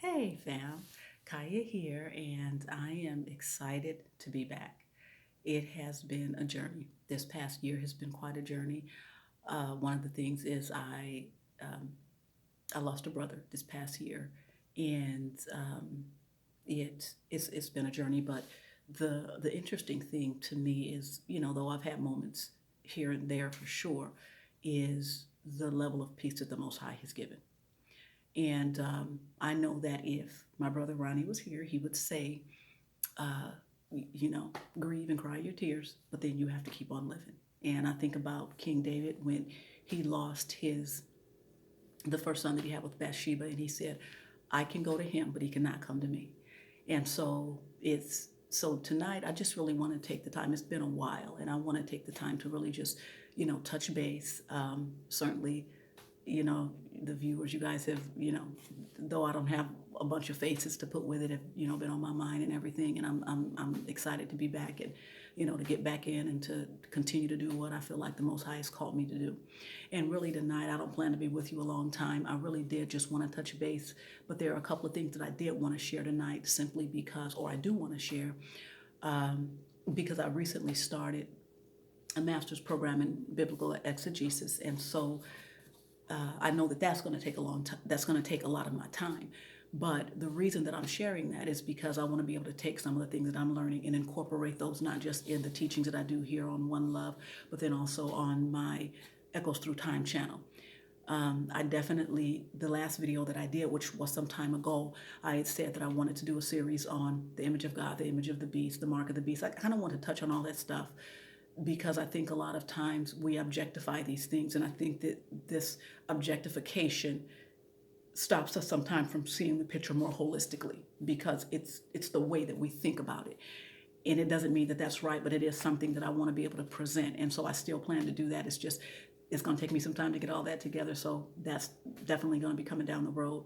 Hey fam, Kaya here, and I am excited to be back. It has been a journey. This past year has been quite a journey. One of the things is um, I lost a brother this past year, and it's been a journey. But the interesting thing to me is, though I've had moments here and there for sure, is the level of peace that the Most High has given. And I know that if my brother Ronnie was here, he would say, uh, grieve and cry your tears, but then you have to keep on living. And I think about King David when he lost the first son that he had with Bathsheba, and he said, I can go to him, but he cannot come to me. And so tonight I just really want to take the time. It's been a while, and I want to take the time to really just, touch base. Certainly, the viewers, you guys have, though I don't have a bunch of faces to put with it, have, been on my mind and everything. And I'm excited to be back and, to get back in and to continue to do what I feel like the Most High has called me to do. And really tonight, I don't plan to be with you a long time. I really did just want to touch base, but there are a couple of things that I did want to share tonight simply because, or I do want to share, because I recently started a master's program in biblical exegesis. And so I know that that's going to take a long time. That's going to take a lot of my time. But the reason that I'm sharing that is because I want to be able to take some of the things that I'm learning and incorporate those not just in the teachings that I do here on One Love, but then also on my Echoes Through Time channel. I definitely, the last video that I did, which was some time ago, I had said that I wanted to do a series on the image of God, the image of the beast, the mark of the beast. I kind of want to touch on all that stuff because I think a lot of times we objectify these things, and I think that this objectification stops us sometimes from seeing the picture more holistically because it's the way that we think about it. And it doesn't mean that that's right, but it is something that I want to be able to present. And so I still plan to do that. It's going to take me some time to get all that together. So that's definitely going to be coming down the road,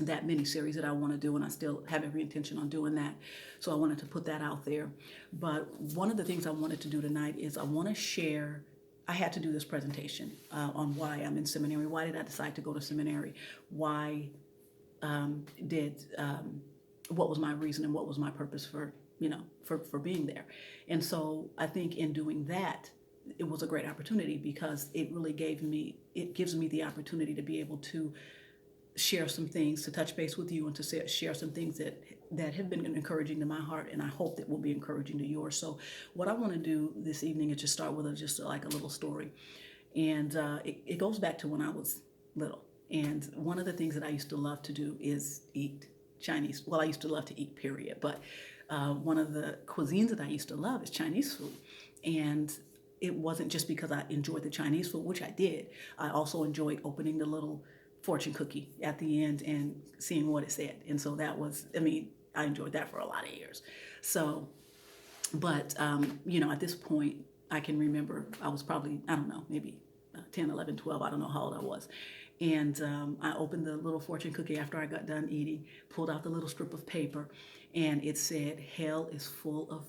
that mini series that I want to do, and I still have every intention on doing that. So I wanted to put that out there. But one of the things I wanted to do tonight is I want to share. I had to do this presentation on why I'm in seminary. Why did I decide to go to seminary? Why did what was my reason and what was my purpose for for being there? And so I think in doing that, it was a great opportunity because it gives me the opportunity to be able to share some things, to touch base with you, and to share some things that have been encouraging to my heart, and I hope that will be encouraging to yours. So what I want to do this evening is just start with just like a little story, and it goes back to when I was little. And one of the things that I used to love to do is eat Chinese. Well, I used to love to eat, period. But one of the cuisines that I used to love is Chinese food, and it wasn't just because I enjoyed the Chinese food, which I did. I also enjoyed opening the little fortune cookie at the end and seeing what it said. And so that was, I mean, I enjoyed that for a lot of years. So, but, at this point, I can remember I was probably, I don't know, maybe 10, 11, 12, I don't know how old I was. And I opened the little fortune cookie after I got done eating, pulled out the little strip of paper, and it said, hell is full of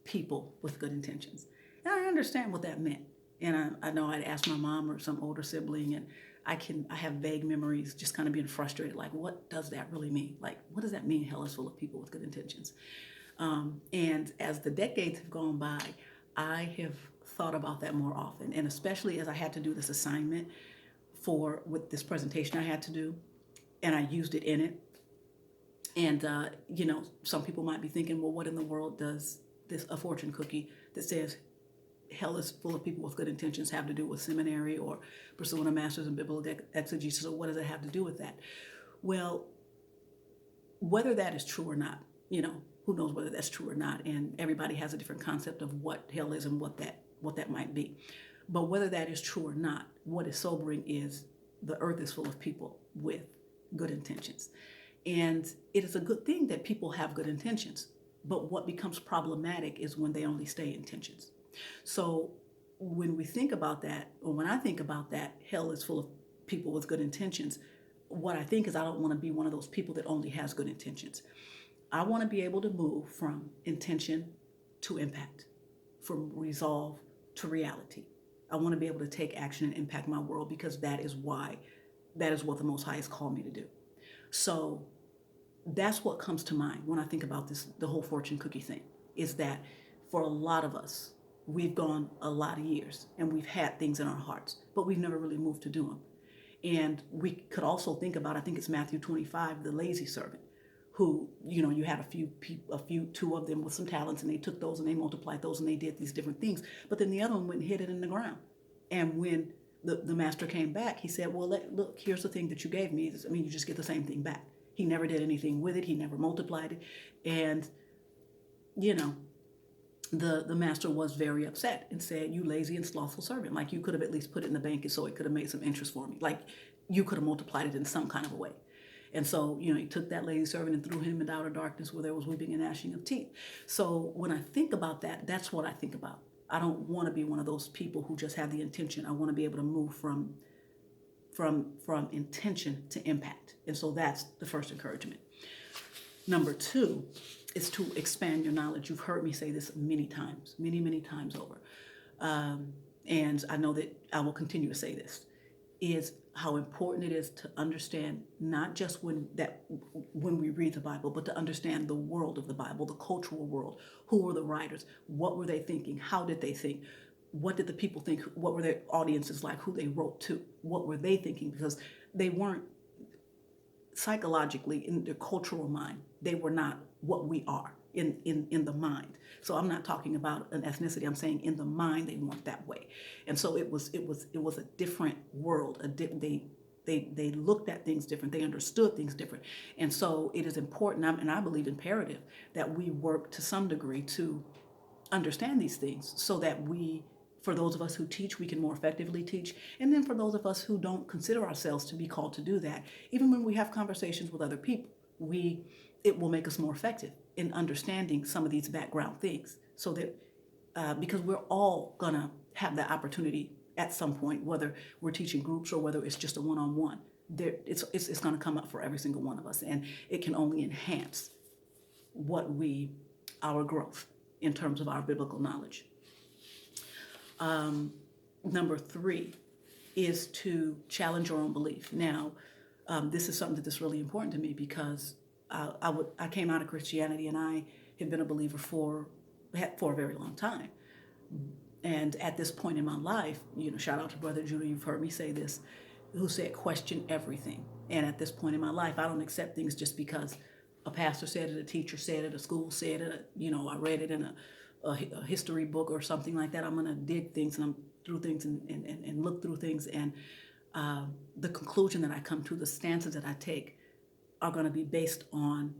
people with good intentions. And I understand what that meant. And I know I'd asked my mom or some older sibling, and I have vague memories just kind of being frustrated, like, what does that really mean? Like, what does that mean, hell is full of people with good intentions? And as the decades have gone by, I have thought about that more often. And especially as I had to do this assignment with this presentation I had to do, and I used it in it. And, some people might be thinking, well, what in the world does a fortune cookie that says hell is full of people with good intentions have to do with seminary or pursuing a master's in biblical exegesis, or what does it have to do with that? Well, whether that is true or not, who knows whether that's true or not, and everybody has a different concept of what hell is and what that might be. But whether that is true or not, what is sobering is the earth is full of people with good intentions. And it is a good thing that people have good intentions. But what becomes problematic is when they only stay intentions. So when we think about that, or when I think about that, hell is full of people with good intentions. What I think is I don't want to be one of those people that only has good intentions. I want to be able to move from intention to impact, from resolve to reality. I want to be able to take action and impact my world because that is what the Most High has called me to do. So that's what comes to mind when I think about this, the whole fortune cookie thing, is that for a lot of us, we've gone a lot of years and we've had things in our hearts, but we've never really moved to do them. And we could also think about, I think it's Matthew 25, the lazy servant, who, you had two of them with some talents, and they took those and they multiplied those and they did these different things. But then the other one went and hid it in the ground. And when the master came back, he said, well, look, here's the thing that you gave me. I mean, you just get the same thing back. He never did anything with it. He never multiplied it. And, the master was very upset and said, you lazy and slothful servant. Like, you could have at least put it in the bank so it could have made some interest for me. Like, you could have multiplied it in some kind of a way. And so, he took that lazy servant and threw him into outer darkness where there was weeping and gnashing of teeth. So when I think about that, that's what I think about. I don't want to be one of those people who just have the intention. I want to be able to move from intention to impact. And so that's the first encouragement. Number 2 is to expand your knowledge. You've heard me say this many times, many times over. And I know that I will continue to say this, is how important it is to understand, not just when we read the Bible, but to understand the world of the Bible, the cultural world. Who were the writers? What were they thinking? How did they think? What did the people think? What were their audiences like? Who they wrote to? What were they thinking? Because they weren't psychologically, in their cultural mind, they were not what we are in the mind. So I'm not talking about an ethnicity. I'm saying in the mind they weren't that way. And so it was a different world. They looked at things different. They understood things different. And so it is important, and I believe imperative, that we work to some degree to understand these things so that for those of us who teach, we can more effectively teach. And then for those of us who don't consider ourselves to be called to do that, even when we have conversations with other people, it will make us more effective in understanding some of these background things. So that, because we're all gonna have the opportunity at some point, whether we're teaching groups or whether it's just a one-on-one, it's gonna come up for every single one of us. And it can only enhance our growth in terms of our biblical knowledge. Number 3 is to challenge your own belief. Now, this is something that's really important to me because I came out of Christianity and I have been a believer for a very long time. And at this point in my life, shout out to Brother Judah, you've heard me say this, who said, question everything. And at this point in my life, I don't accept things just because a pastor said it, a teacher said it, a school said it, I read it in a history book or something like that. I'm going to dig things and I'm through things and look through things. And the conclusion that I come to, the stances that I take are going to be based on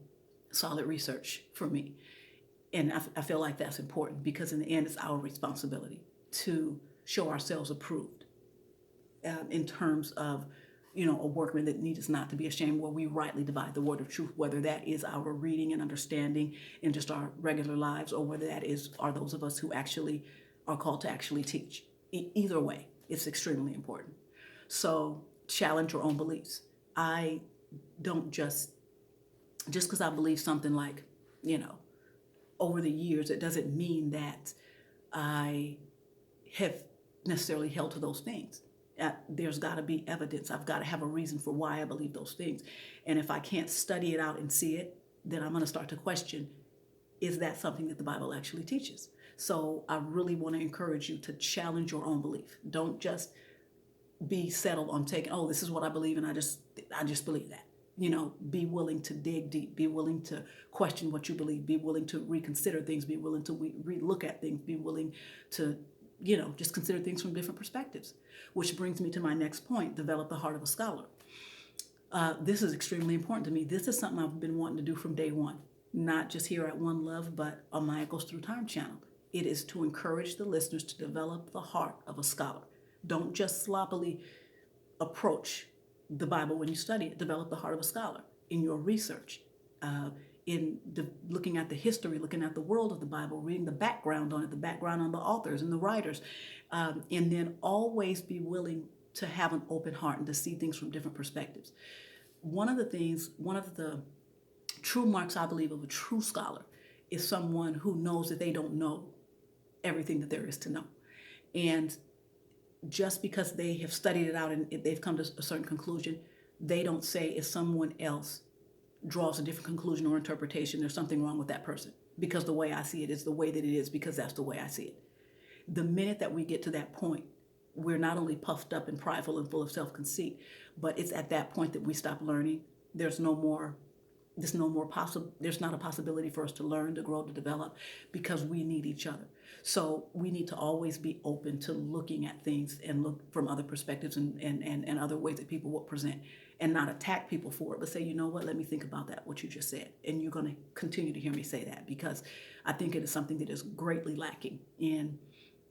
solid research for me. And I feel like that's important because in the end, it's our responsibility to show ourselves approved in terms of, a workman that needs not to be ashamed, where we rightly divide the word of truth, whether that is our reading and understanding in just our regular lives, or whether that are those of us who actually are called to actually teach. Either way, it's extremely important. So challenge your own beliefs. I don't just because I believe something like, over the years, it doesn't mean that I have necessarily held to those things. There's got to be evidence. I've got to have a reason for why I believe those things. And if I can't study it out and see it, then I'm going to start to question, is that something that the Bible actually teaches? So I really want to encourage you to challenge your own belief. Don't just be settled on taking, this is what I believe and I just believe that. Be willing to dig deep, be willing to question what you believe, be willing to reconsider things, be willing to re-look at things, be willing to, just consider things from different perspectives. Which brings me to my next point, develop the heart of a scholar. This is extremely important to me. This is something I've been wanting to do from day one, not just here at One Love, but on my Echoes Through Time channel. It is to encourage the listeners to develop the heart of a scholar. Don't just sloppily approach the Bible when you study it. Develop the heart of a scholar in your research, looking at the history, looking at the world of the Bible, reading the background on it, the background on the authors and the writers, and then always be willing to have an open heart and to see things from different perspectives. One of the true marks, I believe, of a true scholar is someone who knows that they don't know everything that there is to know. And just because they have studied it out and they've come to a certain conclusion, they don't say, if someone else draws a different conclusion or interpretation, there's something wrong with that person, because the way I see it is the way that it is because that's the way I see it. The minute that we get to that point, we're not only puffed up and prideful and full of self-conceit, but it's at that point that we stop learning. There's not a possibility for us to learn, to grow, to develop, because we need each other. So we need to always be open to looking at things and look from other perspectives and other ways that people will present, and not attack people for it, but say, you know what, let me think about that, what you just said. And you're going to continue to hear me say that, because I think it is something that is greatly lacking in,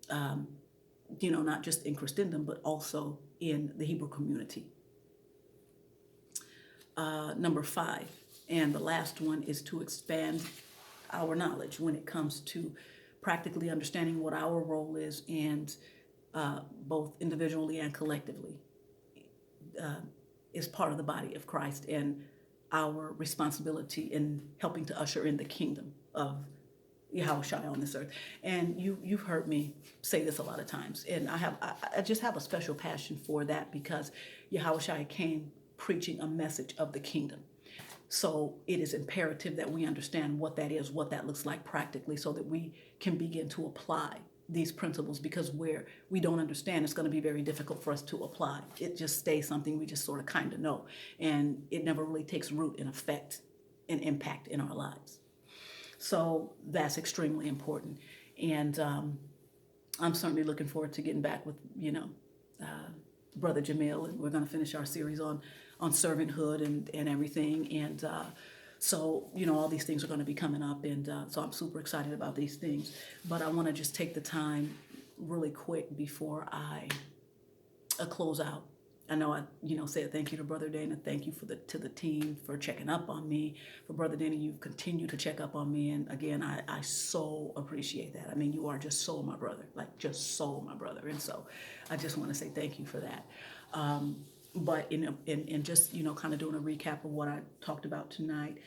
not just in Christendom, but also in the Hebrew community. Number 5, and the last one, is to expand our knowledge when it comes to practically understanding what our role is, and both individually and collectively is part of the body of Christ, and our responsibility in helping to usher in the kingdom of Yahushua on this earth. And you've heard me say this a lot of times, and I just have a special passion for that, because Yahushua came preaching a message of the kingdom. So it is imperative that we understand what that is, what that looks like practically, so that we can begin to apply these principles, because where we don't understand, it's going to be very difficult for us to apply. It just stays something we just sort of kind of know, and it never really takes root and effect and impact in our lives. So that's extremely important. And I'm certainly looking forward to getting back with, Brother Jamil, and we're going to finish our series on servanthood and everything. And so, all these things are going to be coming up. And so I'm super excited about these things. But I want to just take the time really quick before I close out. I know I, said thank you to Brother Dana. Thank you to the team for checking up on me. For Brother Dana, you've continued to check up on me. And again, I so appreciate that. I mean, you are just so my brother, like just so my brother. And so I just want to say thank you for that. But in just, kind of doing a recap of what I talked about tonight,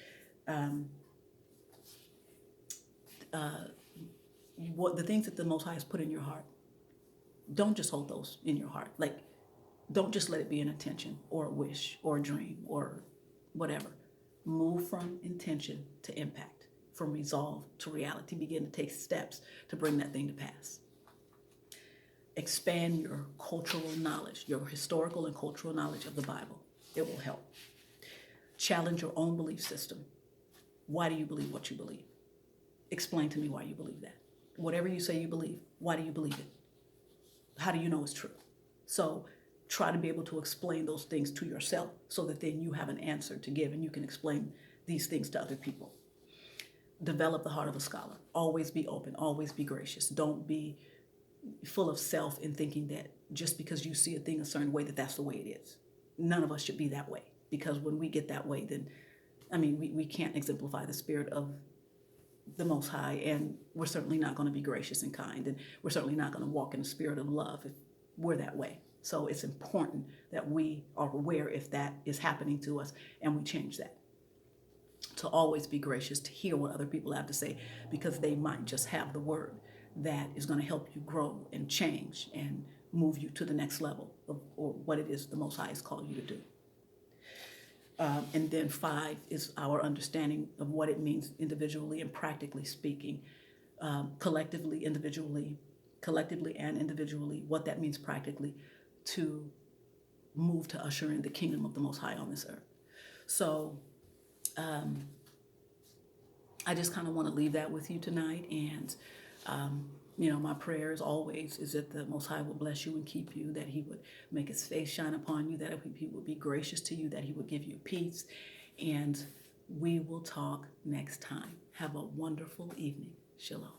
what the things that the Most High has put in your heart, don't just hold those in your heart. Like, don't just let it be an intention or a wish or a dream or whatever. Move from intention to impact, from resolve to reality. Begin to take steps to bring that thing to pass. Expand your cultural knowledge, your historical and cultural knowledge of the Bible. It will help. Challenge your own belief system. Why do you believe what you believe? Explain to me why you believe that. Whatever you say you believe, why do you believe it? How do you know it's true? So try to be able to explain those things to yourself, so that then you have an answer to give and you can explain these things to other people. Develop the heart of a scholar. Always be open. Always be gracious. Don't be full of self in thinking that just because you see a thing a certain way, that's the way it is. None of us should be that way, because when we get that way, then, we can't exemplify the spirit of the Most High, and we're certainly not going to be gracious and kind, and we're certainly not going to walk in the spirit of love if we're that way. So it's important that we are aware if that is happening to us, and we change that. To always be gracious, to hear what other people have to say, because they might just have the word that is going to help you grow and change and move you to the next level of or what it is the Most High has called you to do. And then 5 is our understanding of what it means individually and practically speaking, collectively and individually, what that means practically to move to usher in the kingdom of the Most High on this earth. So I just kind of want to leave that with you tonight. And, my prayer as always is that the Most High will bless you and keep you, that he would make his face shine upon you, that he would be gracious to you, that he would give you peace. And we will talk next time. Have a wonderful evening. Shalom.